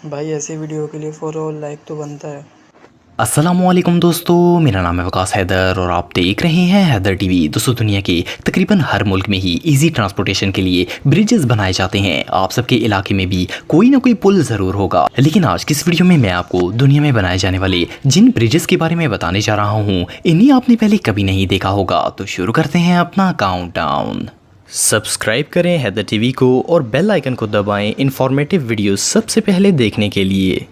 भाई ऐसे वीडियो के लिए फॉलो और लाइक तो बनता है। अस्सलामुअलैकुम दोस्तों, मेरा नाम है वकास हैदर और आप देख रहे हैं हैदर टीवी। दोस्तों, दुनिया के तकरीबन हर मुल्क में ही इजी ट्रांसपोर्टेशन के लिए ब्रिजेस बनाए जाते हैं। आप सबके इलाके में भी कोई ना कोई पुल ज़रूर होगा। लेकिन आज की इस वीडियो में मैं आपको दुनिया में बनाए जाने वाले जिन ब्रिजेस के बारे में बताने जा रहा हूँ, इन्हें आपने पहले कभी नहीं देखा होगा। तो शुरू करते हैं अपना काउंटडाउन। सब्सक्राइब करें हैदर टीवी को और बेल आइकन को दबाएं इन्फॉर्मेटिव वीडियो सबसे पहले देखने के लिए।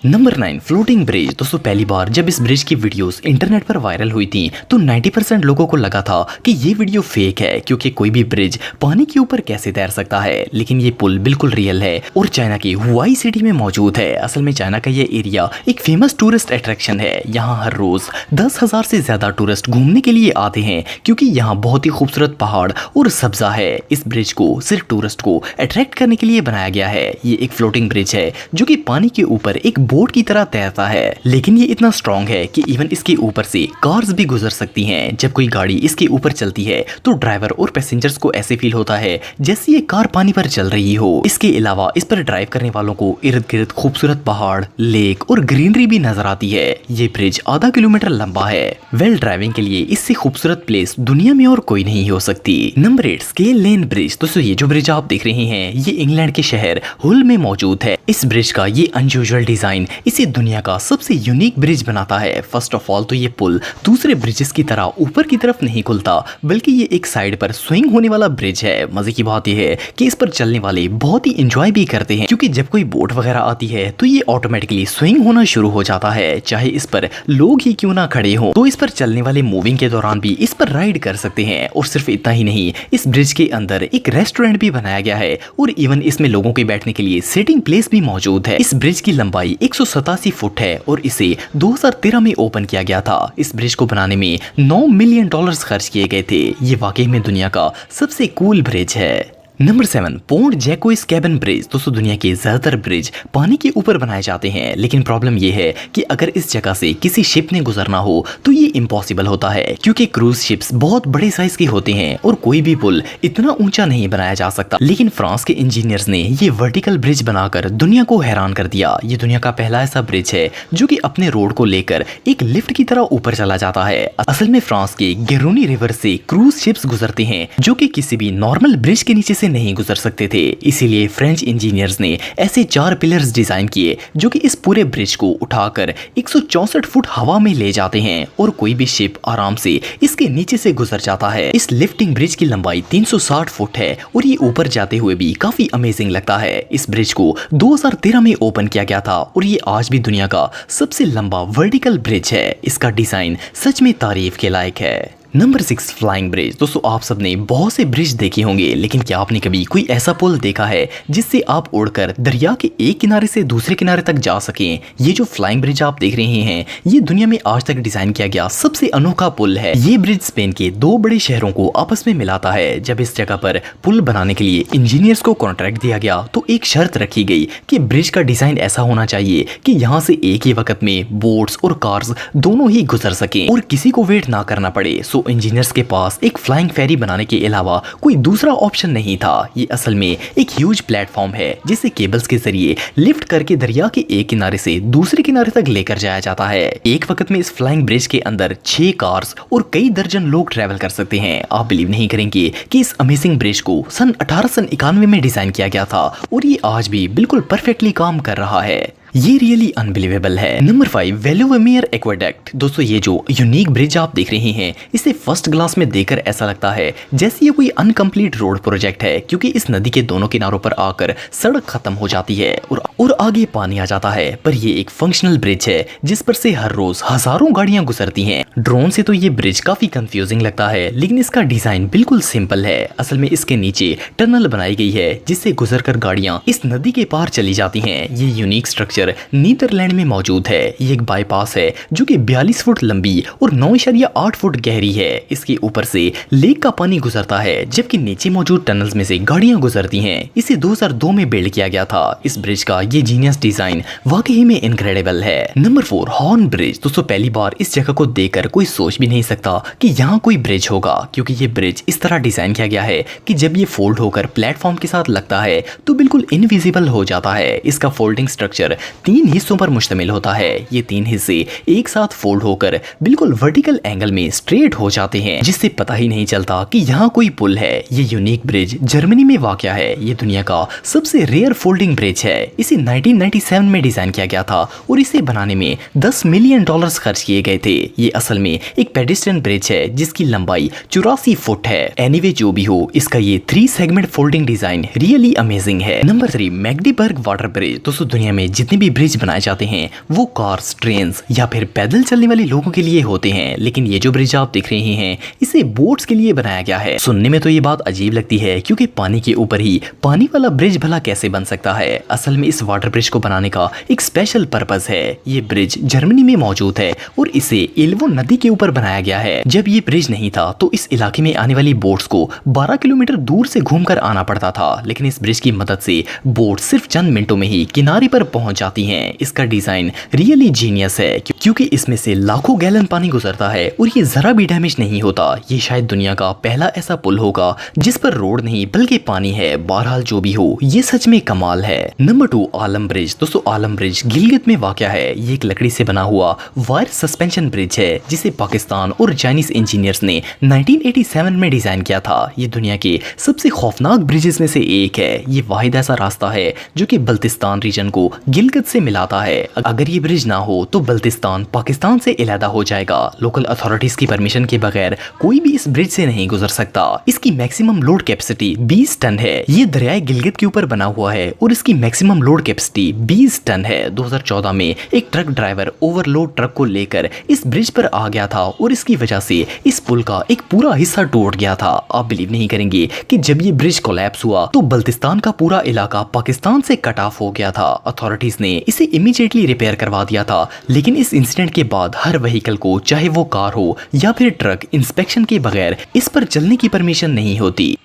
Number 9, floating bridge. दोस्तों, पहली बार जब इस ब्रिज की वीडियोस इंटरनेट पर वायरल हुई थी तो 90% लोगों को लगा था कि ये वीडियो फेक है, क्योंकि कोई भी ब्रिज पानी के ऊपर कैसे तैर सकता है। लेकिन ये पुल बिल्कुल रियल है और चाइना की हुआई सिटी में मौजूद है। असल में चाइना का ये एरिया एक फेमस टूरिस्ट अट्रैक्शन है। यहाँ हर रोज 10,000 से ज्यादा टूरिस्ट घूमने के लिए आते हैं, क्योंकि यहाँ बहुत ही खूबसूरत पहाड़ और सब्जा है। इस ब्रिज को सिर्फ टूरिस्ट को अट्रैक्ट करने के लिए बनाया गया है। ये एक फ्लोटिंग ब्रिज है जो कि पानी के ऊपर एक बोट की तरह तैरता है, लेकिन ये इतना स्ट्रॉन्ग है कि इवन इसके ऊपर से कार्स भी गुजर सकती हैं। जब कोई गाड़ी इसके ऊपर चलती है तो ड्राइवर और पैसेंजर्स को ऐसे फील होता है जैसे ये कार पानी पर चल रही हो। इसके अलावा इस पर ड्राइव करने वालों को इर्द गिर्द खूबसूरत पहाड़, लेक और ग्रीनरी भी नजर आती है। ये ब्रिज आधा किलोमीटर लंबा है। वेल ड्राइविंग के लिए इससे खूबसूरत प्लेस दुनिया में और कोई नहीं हो सकती। Number 8, scale lane bridge. दोस्तों, ये जो ब्रिज आप देख रहे हैं ये इंग्लैंड के शहर हुल में मौजूद है। इस ब्रिज का ये अनयूजुअल डिजाइन इसे दुनिया का सबसे यूनिक ब्रिज बनाता है। फर्स्ट ऑफ ऑल तो ये पुल दूसरे ब्रिजेस की तरह ऊपर की तरफ नहीं खुलता, बल्कि ये एक साइड पर स्विंग होने वाला ब्रिज है। मजे की बात यह है कि इस पर चलने वाले बहुत ही एंजॉय भी करते हैं, क्योंकि जब कोई बोट वगैरह आती है तो ये ऑटोमेटिकली स्विंग होना शुरू हो जाता है। चाहे इस पर लोग ही क्यों ना खड़े हो, तो इस पर चलने वाले मूविंग के दौरान भी इस पर राइड कर सकते हैं। और सिर्फ इतना ही नहीं, इस ब्रिज के अंदर एक रेस्टोरेंट भी बनाया गया है और इवन इसमें लोगों के बैठने के लिए सिटिंग प्लेस भी मौजूद है। इस ब्रिज की लंबाई 187 फुट है और इसे 2013 में ओपन किया गया था। इस ब्रिज को बनाने में $9 मिलियन खर्च किए गए थे। ये वाकई में दुनिया का सबसे कूल ब्रिज है। Number 7, Pont Jacques Chaban bridge. दोस्तों, दुनिया के ज्यादातर ब्रिज पानी के ऊपर बनाए जाते हैं, लेकिन प्रॉब्लम यह है कि अगर इस जगह से किसी शिप ने गुजरना हो तो ये इम्पॉसिबल होता है, क्योंकि क्रूज शिप्स बहुत बड़े साइज की होती हैं और कोई भी पुल इतना ऊंचा नहीं बनाया जा सकता। लेकिन फ्रांस के इंजीनियर्स ने ये वर्टिकल ब्रिज बनाकर दुनिया को हैरान कर दिया। ये दुनिया का पहला ऐसा ब्रिज है जो कि अपने रोड को लेकर एक लिफ्ट की तरह ऊपर चला जाता है। असल में फ्रांस के गेरोनी रिवर से क्रूज शिप्स गुजरते हैं जो कि किसी भी नॉर्मल ब्रिज के नीचे से नहीं गुजर सकते थे। इसीलिए फ्रेंच इंजीनियर्स ने ऐसे 4 पिलर्स डिजाइन किए जो कि इस पूरे ब्रिज को उठाकर 164 फुट हवा में ले जाते हैं और कोई भी शिप आराम से इसके नीचे से गुजर जाता है। इस लिफ्टिंग ब्रिज की लंबाई 360 फुट है और ये ऊपर जाते हुए भी काफी अमेजिंग लगता है। इस ब्रिज को 2013 में ओपन किया गया था और ये आज भी दुनिया का सबसे लंबा वर्टिकल ब्रिज है। इसका डिजाइन सच में तारीफ के लायक है। Number 6, flying bridge. दोस्तों, आप सबने बहुत से ब्रिज देखे होंगे, लेकिन क्या आपने कभी कोई ऐसा पुल देखा है जिससे आप उड़कर दरिया के एक किनारे से दूसरे किनारे तक जा सकें? ये जो फ्लाइंग ब्रिज आप देख रहे हैं ये दुनिया में आज तक डिजाइन किया गया सबसे अनोखा पुल है। ये ब्रिज स्पेन के 2 बड़े शहरों को आपस में मिलाता है। जब इस जगह पर पुल बनाने के लिए इंजीनियर्स को कॉन्ट्रैक्ट दिया गया तो एक शर्त रखी गई कि ब्रिज का डिजाइन ऐसा होना चाहिए कि यहाँ से एक ही वक्त में बोट्स और कार्स दोनों ही गुजर सकें और किसी को वेट ना करना पड़े। इंजीनियर्स के पास एक फ्लाइंग फेरी बनाने के अलावा कोई दूसरा ऑप्शन नहीं था। ये असल में एक ह्यूज प्लेटफॉर्म है जिसे केबल्स के जरिए लिफ्ट करके दरिया के एक किनारे से दूसरे किनारे तक लेकर जाया जाता है। एक वक्त में इस फ्लाइंग ब्रिज के अंदर 6 कार्स और कई दर्जन लोग ट्रैवल कर सकते हैं। आप बिलीव नहीं करेंगे कि इस अमेजिंग ब्रिज को सन 1891 में डिजाइन किया गया था और ये आज भी बिल्कुल परफेक्टली काम कर रहा है। ये रियली अनबिलीवेबल है। Number 5, Veluwemeer aqueduct. दोस्तों, ये जो यूनिक ब्रिज आप देख रहे हैं इसे फर्स्ट ग्लांस में देखकर ऐसा लगता है जैसे ये कोई अनकंप्लीट रोड प्रोजेक्ट है, क्योंकि इस नदी के दोनों किनारों पर आकर सड़क खत्म हो जाती है और आगे पानी आ जाता है। पर ये एक फंक्शनल ब्रिज है जिस पर से हर रोज हजारों गाड़ियां गुजरती हैं। ड्रोन से तो ये ब्रिज काफी कंफ्यूजिंग लगता है, लेकिन इसका डिजाइन बिल्कुल सिंपल है। असल में इसके नीचे टनल बनाई गई है जिससे गुजरकर गाड़ियां इस नदी के पार चली जाती हैं। ये यूनिक स्ट्रक्चर स्ट्रक्चर नीदरलैंड में मौजूद है। ये एक बाईपास है जो कि 42 फुट लंबी और 9.8 फुट गहरी है। इसके ऊपर से लेक का पानी गुजरता है, जबकि नीचे मौजूद टनल्स में से गाड़ियां गुजरती हैं। इसे 2002 में बिल्ड किया गया था। इस ब्रिज का ये जीनियस डिजाइन वाकई में इनक्रेडिबल है। Number 4, horn bridge. दोस्तों पहली बार इस जगह को देखकर कोई सोच भी नहीं सकता कि यहाँ कोई ब्रिज होगा, क्योंकि ये ब्रिज इस तरह डिजाइन किया गया है कि जब ये फोल्ड होकर प्लेटफॉर्म के साथ लगता है तो बिल्कुल इनविजिबल हो जाता है। इसका फोल्डिंग स्ट्रक्चर 3 हिस्सों पर मुश्तमिल होता है। ये 3 हिस्से एक साथ फोल्ड होकर बिल्कुल वर्टिकल एंगल में स्ट्रेट हो जाते हैं, जिससे पता ही नहीं चलता कि यहाँ कोई पुल है। ये यूनिक ब्रिज जर्मनी में वाक़या है। ये दुनिया का सबसे रेयर फोल्डिंग ब्रिज है। इसे 1997 में डिजाइन किया गया था और इसे बनाने में $10 मिलियन खर्च किए गए थे। ये असल में एक पेडेस्ट्रियन ब्रिज है जिसकी लंबाई 84 फुट है। एनीवे जो भी हो, इसका ये 3 segment folding design really amazing है। Number 3, Magdeburg water bridge. दोस्तों दुनिया में जितने भी ब्रिज बनाए जाते हैं वो कार्स, ट्रेन्स या फिर पैदल चलने वाले लोगों के लिए होते हैं, लेकिन ये जो ब्रिज आप देख रहे हैं इसे बोट्स के लिए बनाया गया है। सुनने में तो ये बात अजीब लगती है, क्योंकि पानी के ऊपर ही पानी वाला ब्रिज भला कैसे बन सकता है। असल में इस वाटर ब्रिज को बनाने का एक स्पेशल पर्पस है। ये ब्रिज जर्मनी में मौजूद है और इसे एल्बो नदी के ऊपर बनाया गया है। जब ये ब्रिज नहीं था तो इस इलाके में आने वाली बोट्स को 12 किलोमीटर दूर से घूमकर आना पड़ता था, लेकिन इस ब्रिज की मदद से बोट सिर्फ चंद मिनटों में ही किनारे पर पहुंच जाती हैं। इसका डिजाइन रियली जीनियस है, क्योंकि इसमें से लाखों गैलन पानी गुजरता है और ये जरा भी डैमेज नहीं होता। ये शायद दुनिया का पहला ऐसा पुल होगा जिस पर रोड नहीं बल्कि पानी है। बहरहाल जो भी हो, ये सच में कमाल है। नंबर 2, आलम ब्रिज। दोस्तों आलम ब्रिज गिलगित में वाक़या है। ये एक लकड़ी से बना हुआ वायर सस्पेंशन ब्रिज है जिसे पाकिस्तान और चाइनीज इंजीनियर्स ने 1987 में डिजाइन किया था। ये दुनिया के सबसे खौफनाक ब्रिजेस में से एक है। ये वाहिद ऐसा रास्ता है जो कि बल्तिस्तान रीजन को गिलगित से मिलाता है। अगर ये ब्रिज ना हो तो बल्तिस्तान पाकिस्तान से अलहदा हो जाएगा। लोकल अथॉरिटीज की परमिशन के बगैर कोई भी इस ब्रिज से नहीं गुजर सकता। इसकी मैक्सिमम लोड कैपेसिटी 20 टन है। ये दरियाए गिलगित के ऊपर बना हुआ है और इसकी मैक्सिमम लोड कैपेसिटी 20 टन है। 2014 में एक ट्रक ड्राइवर ओवरलोड ट्रक को लेकर इस ब्रिज पर आ गया था और इसकी वजह से इस पुल का एक पूरा हिस्सा टूट गया था। आप बिलीव नहीं करेंगे कि जब ये ब्रिज कोलैप्स हुआ तो बल्तिस्तान का पूरा इलाका पाकिस्तान से कट ऑफ हो गया था। अथॉरिटीज ने इसे इमीडिएटली रिपेयर करवा दिया था, लेकिन इस इंसिडेंट के बाद हर व्हीकल को, चाहे वो कार हो या फिर ट्रक, इंस्पेक्शन के बगैर इस पर चलने की परमिशन नहीं होती।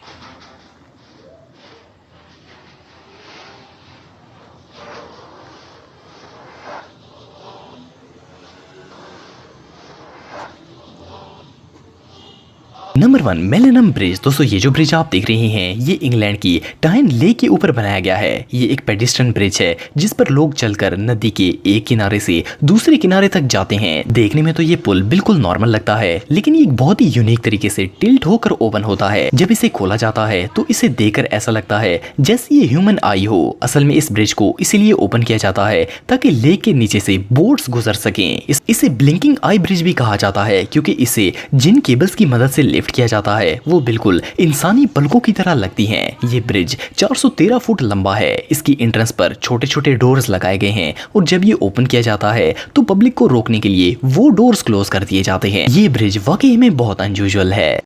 Number 1, millennium bridge. दोस्तों ये जो ब्रिज आप देख रहे हैं ये इंग्लैंड की टाइन लेक के ऊपर बनाया गया है। ये एक पेडेस्ट्रियन ब्रिज है जिस पर लोग चलकर नदी के एक किनारे से दूसरे किनारे तक जाते हैं। देखने में तो ये पुल बिल्कुल नॉर्मल लगता है, लेकिन ये एक बहुत ही यूनिक तरीके से टिल्ट होकर ओपन होता है। जब इसे खोला जाता है तो इसे देखकर ऐसा लगता है जैसे ये ह्यूमन आई हो। असल में इस ब्रिज को इसीलिए ओपन किया जाता है ताकि लेक के नीचे से बोट्स गुजर सकें। इसे ब्लिंकिंग आई ब्रिज भी कहा जाता है, क्योंकि इसे जिन केबल्स की मदद से किया जाता है वो बिल्कुल इंसानी पलकों की तरह लगती हैं। ये ब्रिज 413 फुट लंबा है। इसकी एंट्रेंस पर छोटे छोटे डोर्स लगाए गए हैं और जब ये ओपन किया जाता है तो पब्लिक को रोकने के लिए वो डोर्स क्लोज कर दिए जाते हैं। ये ब्रिज वाकई में बहुत अनयूजुअल है।